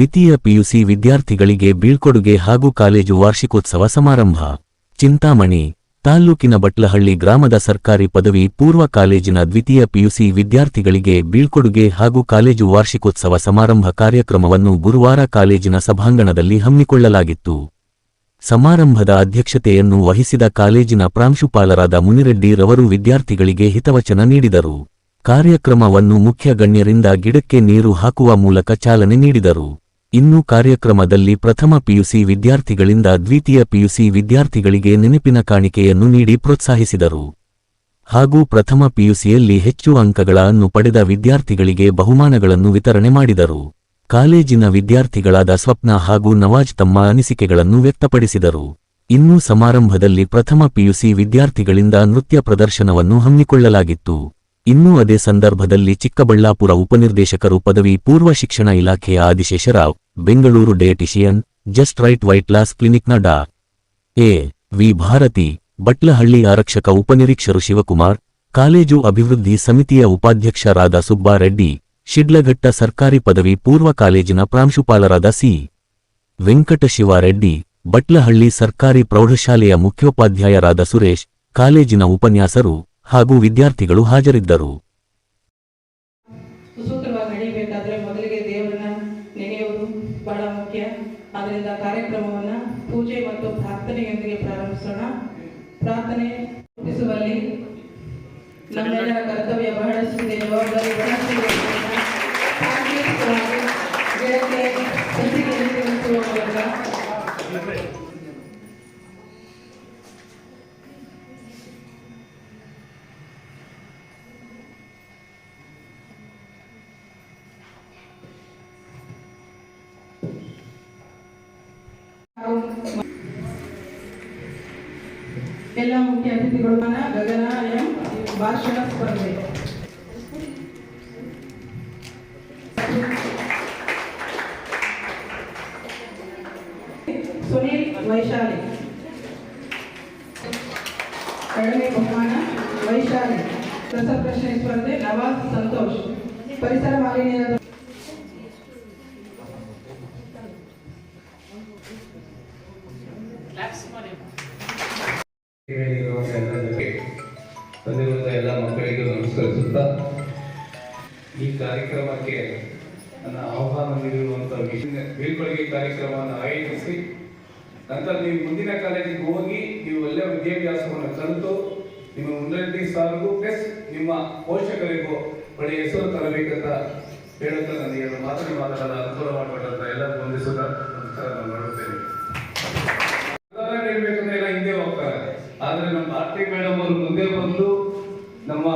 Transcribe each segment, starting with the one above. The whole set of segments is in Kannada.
ದ್ವಿತೀಯ ಪಿಯುಸಿ ವಿದ್ಯಾರ್ಥಿಗಳಿಗೆ ಬೀಳ್ಕೊಡುಗೆ ಹಾಗೂ ಕಾಲೇಜು ವಾರ್ಷಿಕೋತ್ಸವ ಸಮಾರಂಭ. ಚಿಂತಾಮಣಿ ತಾಲ್ಲೂಕಿನ ಬಟ್ಲಹಳ್ಳಿ ಗ್ರಾಮದ ಸರ್ಕಾರಿ ಪದವಿ ಪೂರ್ವ ಕಾಲೇಜಿನ ದ್ವಿತೀಯ ಪಿಯುಸಿ ವಿದ್ಯಾರ್ಥಿಗಳಿಗೆ ಬೀಳ್ಕೊಡುಗೆ ಹಾಗೂ ಕಾಲೇಜು ವಾರ್ಷಿಕೋತ್ಸವ ಸಮಾರಂಭ ಕಾರ್ಯಕ್ರಮವನ್ನು ಗುರುವಾರ ಕಾಲೇಜಿನ ಸಭಾಂಗಣದಲ್ಲಿ ಹಮ್ಮಿಕೊಳ್ಳಲಾಗಿತ್ತು. ಸಮಾರಂಭದ ಅಧ್ಯಕ್ಷತೆಯನ್ನು ವಹಿಸಿದ ಕಾಲೇಜಿನ ಪ್ರಾಂಶುಪಾಲರಾದ ಮುನಿರೆಡ್ಡಿ ರವರು ವಿದ್ಯಾರ್ಥಿಗಳಿಗೆ ಹಿತವಚನ ನೀಡಿದರು. ಕಾರ್ಯಕ್ರಮವನ್ನು ಮುಖ್ಯ ಗಣ್ಯರಿಂದ ಗಿಡಕ್ಕೆ ನೀರು ಹಾಕುವ ಮೂಲಕ ಚಾಲನೆ ನೀಡಿದರು. ಇನ್ನು ಕಾರ್ಯಕ್ರಮದಲ್ಲಿ ಪ್ರಥಮ ಪಿಯುಸಿ ವಿದ್ಯಾರ್ಥಿಗಳಿಂದ ದ್ವಿತೀಯ ಪಿಯುಸಿ ವಿದ್ಯಾರ್ಥಿಗಳಿಗೆ ನೆನಪಿನ ಕಾಣಿಕೆಯನ್ನು ನೀಡಿ ಪ್ರೋತ್ಸಾಹಿಸಿದರು. ಹಾಗೂ ಪ್ರಥಮ ಪಿಯುಸಿಯಲ್ಲಿ ಹೆಚ್ಚು ಅಂಕಗಳನ್ನು ಪಡೆದ ವಿದ್ಯಾರ್ಥಿಗಳಿಗೆ ಬಹುಮಾನಗಳನ್ನು ವಿತರಣೆ ಮಾಡಿದರು. ಕಾಲೇಜಿನ ವಿದ್ಯಾರ್ಥಿಗಳಾದ ಸ್ವಪ್ನ ಹಾಗೂ ನವಾಜ್ ತಮ್ಮ ಅನಿಸಿಕೆಗಳನ್ನು ವ್ಯಕ್ತಪಡಿಸಿದರು. ಇನ್ನು ಸಮಾರಂಭದಲ್ಲಿ ಪ್ರಥಮ ಪಿಯುಸಿ ವಿದ್ಯಾರ್ಥಿಗಳಿಂದ ನೃತ್ಯ ಪ್ರದರ್ಶನವನ್ನು ಹಮ್ಮಿಕೊಳ್ಳಲಾಗಿತ್ತು. ಇನ್ನು ಅದೇ ಸಂದರ್ಭದಲ್ಲಿ ಚಿಕ್ಕಬಳ್ಳಾಪುರ ಉಪನಿರ್ದೇಶಕರು ಪದವಿ ಪೂರ್ವ ಶಿಕ್ಷಣ ಇಲಾಖೆಯ Adishesharao, Bengaluru dietitian, just right weight loss ಕ್ಲಿನಿಕ್ನ ಡಾ. ಎ. ವಿ. ಭಾರತಿ, ಬಟ್ಲಹಳ್ಳಿ ಆರಕ್ಷಕ ಉಪನಿರೀಕ್ಷರು ಶಿವಕುಮಾರ್, ಕಾಲೇಜು ಅಭಿವೃದ್ಧಿ ಸಮಿತಿಯ ಉಪಾಧ್ಯಕ್ಷರಾದ ಸುಬ್ಬಾರೆಡ್ಡಿ, ಶಿಡ್ಲಘಟ್ಟ ಸರ್ಕಾರಿ ಪದವಿ ಪೂರ್ವ ಕಾಲೇಜಿನ ಪ್ರಾಂಶುಪಾಲರಾದ ಸಿ. ವೆಂಕಟಶಿವಾರೆಡ್ಡಿ, ಬಟ್ಲಹಳ್ಳಿ ಸರ್ಕಾರಿ ಪ್ರೌಢಶಾಲೆಯ ಮುಖ್ಯೋಪಾಧ್ಯಾಯರಾದ ಸುರೇಶ್, ಕಾಲೇಜಿನ ಉಪನ್ಯಾಸರು ಹಾಗೂ ವಿದ್ಯಾರ್ಥಿಗಳು ಹಾಜರಿದ್ದರು. ಸುಸೂತ್ರವಾಗಿ ನಡೆಯಬೇಕಾದ್ರೆ ಮೊದಲಿಗೆ ದೇವರನ್ನ ನೆನೆಯುವುದು ಬಹಳ ಮುಖ್ಯ. ಆದ್ದರಿಂದ ಕಾರ್ಯಕ್ರಮವನ್ನು ಪೂಜೆ ಮತ್ತು ಪ್ರಾರ್ಥನೆಯೊಂದಿಗೆ ಪ್ರಾರಂಭಿಸೋಣ. ಪ್ರಾರ್ಥನೆ ರೂಪಿಸುವಲ್ಲಿ ನಮ್ಮೆಲ್ಲರ ಕರ್ತವ್ಯ ಬಹಳಷ್ಟಿದೆ, ಜವಾಬ್ದಾರಿ ಬಹಳಷ್ಟಿದೆ. ಗೆಳತಿಯ ಸಸಿಗೆ ತಿಳಿಸುವ ಮೂಲಕ ಎಲ್ಲ ಮುಖ್ಯ ಅತಿಥಿಗಳು ಗಗನ ಎಂ ಭಾಷಣ ಸ್ಪರ್ಧೆ, ಸುನೀಲ್ ವೈಶಾಲಿ, ಕಡಿಮೆ ಬಹುಮಾನ ವೈಶಾಲಿ. ರಸಪ್ರಶ್ನೆ ಸ್ಪರ್ಧೆ ನವಾಜ್ ಸಂತೋಷ್. ಪರಿಸರ ಮಾಲಿನ್ಯದ ಎಲ್ಲ ಮಕ್ಕಳಿಗೂ ನಮಸ್ಕರಿಸುತ್ತಾ ಈ ಕಾರ್ಯಕ್ರಮಕ್ಕೆ ನನ್ನ ಆಹ್ವಾನ ನೀಡಿರುವಂತಹ ಬೀಳ್ಕೊಡುಗೆ ಕಾರ್ಯಕ್ರಮವನ್ನು ಆಯೋಜಿಸಿ ನಂತರ ನೀವು ಮುಂದಿನ ಕಾಲೇಜಿಗೆ ಹೋಗಿ ನೀವು ಒಳ್ಳೆಯ ವಿದ್ಯಾಭ್ಯಾಸವನ್ನು ಕಲಿತು ನಿಮ್ಮ ಮುಂದೆ ಸಾರಿಗೂ ಪ್ಲಸ್ ನಿಮ್ಮ ಪೋಷಕರಿಗೂ ಒಳ್ಳೆಯ ಹೆಸರು ತರಬೇಕಂತ ಹೇಳುತ್ತಾ ನನಗೆ ಮಾತನಾಡಲು ಅನುಕೂಲ ಮಾಡಿಕೊಟ್ಟಂತ ಎಲ್ಲ ಹೊಂದಿಸುತ್ತಾ ನಮಸ್ಕಾರ ಮಾಡುತ್ತೇನೆ. ಹೇಳ್ಬೇಕಂದ್ರೆ ಎಲ್ಲ ಹಿಂದೆ ಹೋಗ್ತಾರೆ, ಆದ್ರೆ ನಮ್ಮ ಆರ್ತಿ ಮೇಡಮ್ ಅವರು ಮುಂದೆ ಬಂದು ನಮ್ಮ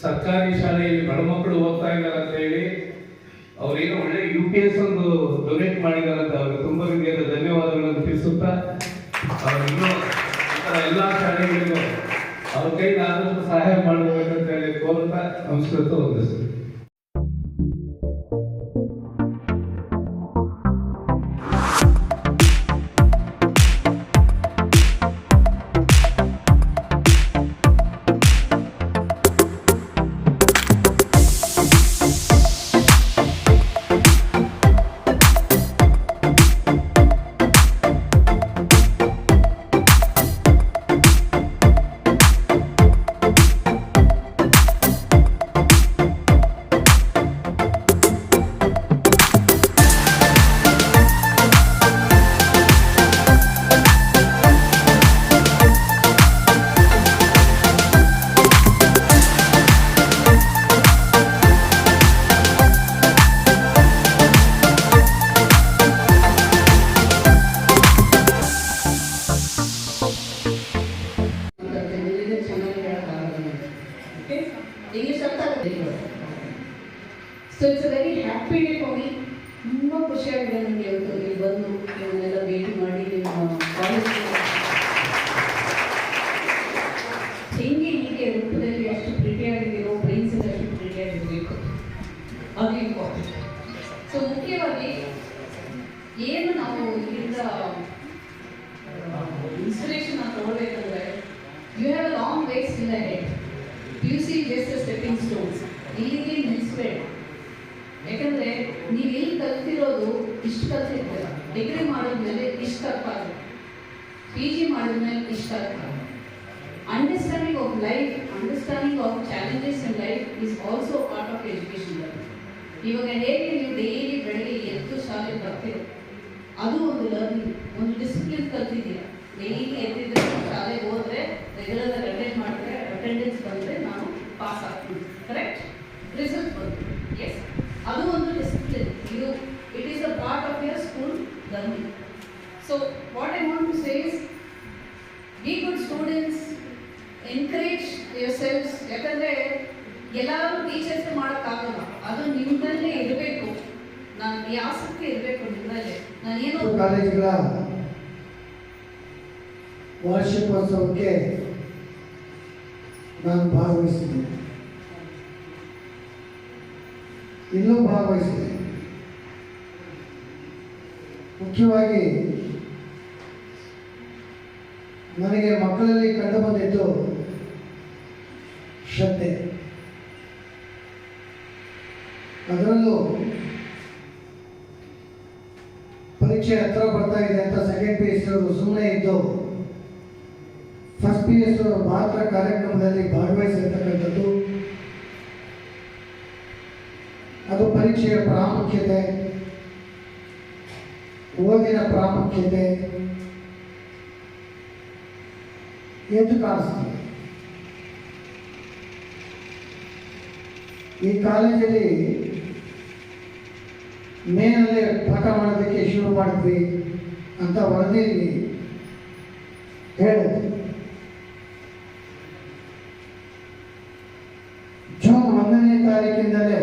ಸರ್ಕಾರಿ ಶಾಲೆಯಲ್ಲಿ ಬಡ ಮಕ್ಕಳು ಓದ್ತಾ ಇದ್ದಾರೆ ಅಂತ ಹೇಳಿ ಅವ್ರೇನೋ ಒಳ್ಳೆ UPS ಒಂದು ಡೊನೇಟ್ ಮಾಡಿದ್ದಾರೆ ಅಂತ ಅವ್ರಿಗೆ ತುಂಬಾ ರೀತಿಯಾದ ಧನ್ಯವಾದಗಳನ್ನು ತಿಳಿಸುತ್ತಾ ಇನ್ನೂ ಎಲ್ಲ ಶಾಲೆಗಳಿಗೂ ಅವ್ರ ಕೈಲಿ ಆದಷ್ಟು ಸಹಾಯ ಮಾಡಬೇಕಂತ ಹೇಳಿ ಕೋರುತ್ತಾ ನಮಸ್ಕೃತ ಹೊಂದಿಸ್ತೀವಿ. So it's a very happy day for me. ತುಂಬಾ ಖುಷಿಯಾಗಿದೆ ನನಗೆ ಇವತ್ತು ಇಲ್ಲಿ ಬಂದು ಇವನ್ನೆಲ್ಲ ಭೇಟಿ ಮಾಡಿ ನಿಮ್ಮ ಕಾಲೇಜ್ ಹೆಂಗೆ ಹೀಗೆ ರೂಪದಲ್ಲಿ ಅಷ್ಟು ಪ್ರೀತಿಯಾಗಿದ್ದೀರೋ ಬ್ರೈನ್ಸ್ ಅಷ್ಟು ಪ್ರೀತಿಯಾಗಿರಬೇಕು, ಅದು ಇಂಪಾರ್ಟೆಂಟ್. ಸೊ ಮುಖ್ಯವಾಗಿ ಏನು ನಾವು ಇದರಿಂದ ಇನ್ಸ್ಪಿರೇಷನ್ ನಾವು ತಗೊಳ್ಬೇಕಂದ್ರೆ you have a long ways in the head. PUC just a stepping stones. ಇಲ್ಲಿಗೆ ನಿಲ್ಲಿಸಬೇಡ, ಯಾಕಂದರೆ ನೀವು ಇಲ್ಲಿ ಕಲ್ತಿರೋದು ಇಷ್ಟು ಕಲ್ತಿರ್ತೀರ, ಡಿಗ್ರಿ ಮಾಡಿದ್ಮೇಲೆ ಇಷ್ಟು ಅರ್ಥ ಆಗುತ್ತೆ, PG ಮಾಡಿದ್ಮೇಲೆ ಇಷ್ಟು ಅರ್ಥ ಆಗುತ್ತೆ. Understanding of life, understanding of challenges in life is also part of education. ಇವಾಗ ಹೇಗೆ ನೀವು ಡೈಲಿ ಬೆಳಗ್ಗೆ ಎದ್ದು ಶಾಲೆಗೆ ಬರ್ತೀರೋ ಅದು ಒಂದು ಲರ್ನಿಂಗ್, ಒಂದು ಡಿಸಿಪ್ಲಿನ್ ಕಲ್ತಿದ್ದೀರ. ಡೈಲಿ ಎದ್ದಿದ್ರೆ ಶಾಲೆಗೆ ಹೋದರೆ ರೆಗ್ಯುಲರ್ ಅಟೆಂಡ್ ಮಾಡಿದ್ರೆ ಅಟೆಂಡೆನ್ಸ್ ಬಂದರೆ ನಾನು ಪಾಸ್ ಆಗ್ತೀನಿ, ಕರೆಕ್ಟ್, ರಿಸಲ್ಟ್ ಬಂತು, ಎಸ್, ಅದು ಒಂದು ಡಿಸಿಪ್ಲಿನ್. ಇದು it is a part of your school learning. So what I want to say is be good students, encourage your selfs. ಯಾಕಂದರೆ ಎಲ್ಲರೂ ಟೀಚರ್ಸ್ ಮಾಡೋಕ್ಕಾಗಲ್ಲ, ಅದು ನಿಮ್ಮದಲ್ಲೇ ಇರಬೇಕು. ನಾನು ಈ ಆಸಕ್ತಿ ಇರಬೇಕು ನಿಮ್ಮದಲ್ಲೇ. ನಾನೇನೋ ಕಾಲೇಜುಗಳ ವಾರ್ಷಿಕೋತ್ಸವಕ್ಕೆ ನಾನು ಭಾಗವಹಿಸಿದ್ದೆ, ಇನ್ನೂ ಭಾಗವಹಿಸಿದೆ. ಮುಖ್ಯವಾಗಿ ನನಗೆ ಮಕ್ಕಳಲ್ಲಿ ಕಂಡು ಬಂದಿದ್ದು ಶ್ರದ್ಧೆ. ಅದರಲ್ಲೂ ಪರೀಕ್ಷೆ ಹತ್ರ ಬರ್ತಾ ಇದೆ ಅಂತ ಸೆಕೆಂಡ್ PUC ಅವರು ಸುಮ್ಮನೆ ಇದ್ದು ಫಸ್ಟ್ PUC ಅವರು ಮಾತ್ರ ಕಾರ್ಯಕ್ರಮದಲ್ಲಿ ಭಾಗವಹಿಸಿರ್ತಕ್ಕಂಥದ್ದು, ಅದು ಪರೀಕ್ಷೆಯ ಪ್ರಾಮುಖ್ಯತೆ, ಓದಿನ ಪ್ರಾಮುಖ್ಯತೆ ಎದ್ದು ಕಾಣಿಸ್ತದೆ. ಈ ಕಾಲೇಜಲ್ಲಿ ಮೇನಲ್ಲಿ ಪಾಠ ಮಾಡೋದಕ್ಕೆ ಶುರು ಮಾಡಿದ್ವಿ ಅಂತ ವರದಿಯಲ್ಲಿ ಹೇಳಿದೆ. ಜೂನ್ 1ನೇ ತಾರೀಕಿಂದಲೇ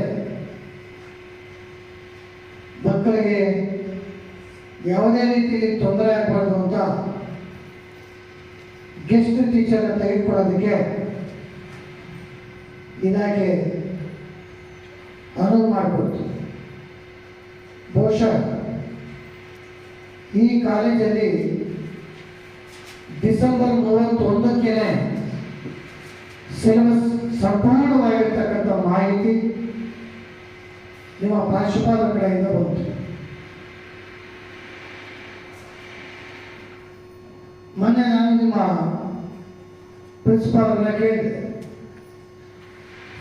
ಮಕ್ಕಳಿಗೆ ಯಾವುದೇ ರೀತಿಯಲ್ಲಿ ತೊಂದರೆ ಆಗಬಾರ್ದು ಅಂತ ಗೆಸ್ಟ್ ಟೀಚರ್ನ ತೆಗೆದುಕೊಳ್ಳೋದಕ್ಕೆ ಇಲಾಖೆ ಅನುವು ಮಾಡಿಕೊಡ್ತು. ಬಹುಶಃ ಈ ಕಾಲೇಜಲ್ಲಿ ಡಿಸೆಂಬರ್ 31ಕ್ಕೆ ಸಿಲೆಬಸ್ ಸಂಪೂರ್ಣವಾಗಿರ್ತಕ್ಕಂಥ ಮಾಹಿತಿ ನಿಮ್ಮ ಪ್ರಾಂಶುಪಾಲರ ಕಡೆಯಿಂದ ಬಂತು. ಮೊನ್ನೆ ನಾನು ನಿಮ್ಮ ಪ್ರಿನ್ಸಿಪಾಲರನ್ನ ಕೇಳಿದೆ,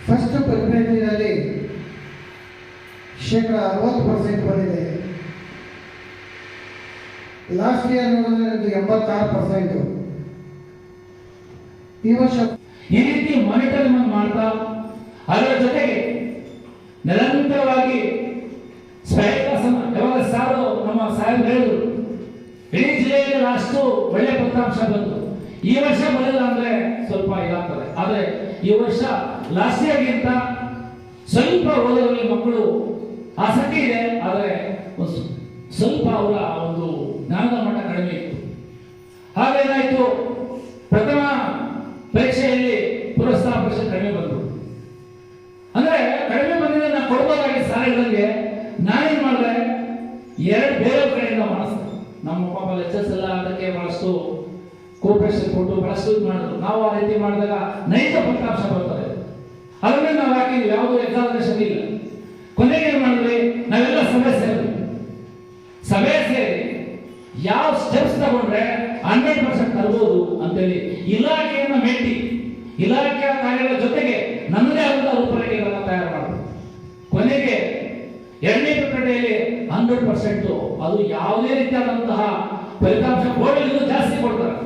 ಫಸ್ಟ್ ಪ್ರಿಪರೇಟರಿನಲ್ಲಿ 60% ಬಂದಿದೆ, ಲಾಸ್ಟ್ ಇಯರ್ ನೋಡಿದ್ರೆ 86%. ಈ ವರ್ಷ ಈ ರೀತಿ ಮಾನಿಟರಿಂಗ್ ಮಾಡ್ತಾ ಅದರ ಜೊತೆಗೆ ನಿರಂತರವಾಗಿ ಯಾವಾಗ ನಮ್ಮ ಸಾಹೇಬ್ ಹೇಳಿದ್ರು ಇಡೀ ಜಿಲ್ಲೆಯಲ್ಲಿ ಅಷ್ಟು ಒಳ್ಳೆ ಫಲಿತಾಂಶ ಬಂತು. ಈ ವರ್ಷ ಬರಲಿಲ್ಲ ಅಂದ್ರೆ ಸ್ವಲ್ಪ ಇದಾಗ್ತದೆ, ಆದರೆ ಈ ವರ್ಷ ಲಾಸ್ಟ್ ಇಯರ್ಗಿಂತ ಸ್ವಲ್ಪ ಓದೋದ್ರಲ್ಲಿ ಮಕ್ಕಳು ಆಸಕ್ತಿ ಇದೆ, ಆದರೆ ಸ್ವಲ್ಪ ಅವರ ಒಂದು ಜ್ಞಾನದ ಮಟ್ಟ ಕಡಿಮೆ ಇತ್ತು. ಹಾಗೇನಾಯ್ತು, ಪ್ರಥಮ ಪರೀಕ್ಷೆಯಲ್ಲಿ ಪುರಸ್ಕಾರ ಪರೀಕ್ಷೆ ಕಡಿಮೆ ಬಂತು. ಅಂದ್ರೆ ಕಡಿಮೆ ಬಂದಿದ್ರೆ ನಾನು ಕೊಡ್ಬೋದಾಗಿ ಸಾರಿಗಳಿಗೆ ನಾನೇನ್ ಮಾಡಿದೆ, ಎರಡು ಬೇರೆ ಕಡೆಯಿಂದ ಮನಸ್ಸು ನಮ್ಮ ಪಾಪ ಲೆಕ್ಚರ್ಸ್ ಎಲ್ಲ ಅದಕ್ಕೆ ಬಹಳಷ್ಟು ಕೋಪರೇಷನ್ ಕೊಟ್ಟು ಬಹಳಷ್ಟು ಇದು ಮಾಡಿದ್ರು. ನಾವು ಆ ರೀತಿ ಮಾಡಿದಾಗ ನೈಜ ಫಲಿತಾಂಶ ಬರ್ತದೆ, ಅದನ್ನೇ ನಾವು ಹಾಕಿದ್ವಿ, ಯಾವುದೋ ಎಕ್ಸಾಮಿನೇಷನ್ ಇಲ್ಲ. ಕೊನೆಗೆ ಏನ್ ಮಾಡಿದ್ವಿ, ನಾವೆಲ್ಲ ಸಭೆ ಸೇರಿ ಯಾವ ಸ್ಟೆಪ್ಸ್ ತಗೊಂಡ್ರೆ 100% ತರಬಹುದು ಅಂತೇಳಿ ಇಲಾಖೆಯನ್ನು ಮೆಟ್ಟಿ ಇಲಾಖೆಯ ಕಾರ್ಯಗಳ ಜೊತೆಗೆ ನನ್ನದೇ ಆದ ರೂಪರೇಖೆಗಳನ್ನು ತಯಾರು ಮಾಡಿದ್ರು. ಕೊನೆಗೆ 2ನೇ ಪ್ರಕಟಣೆಯಲ್ಲಿ 100%, ಅದು ಯಾವುದೇ ರೀತಿಯಾದಂತಹ ಫಲಿತಾಂಶ ಬೋರ್ಡಲ್ಲಿ ಜಾಸ್ತಿ ಕೊಡ್ತಾರೆ.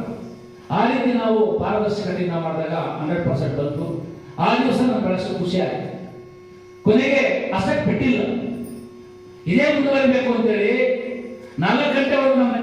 ಆ ರೀತಿ ನಾವು ಪಾರದರ್ಶಕತೆಯಿಂದ ಮಾಡಿದಾಗ 100% ಬಂತು. ಆ ದಿವಸ ನಮ್ಗೆ ಬಹಳಷ್ಟು ಖುಷಿ ಆಯಿತು. ಕೊನೆಗೆ ಅಷ್ಟಕ್ಕೆ ಬಿಟ್ಟಿಲ್ಲ, ಇದೇ ಮುಂದುವರಿಬೇಕು ಅಂತೇಳಿ 4 ಗಂಟೆವರೆಗೂ ನಮ್ಮ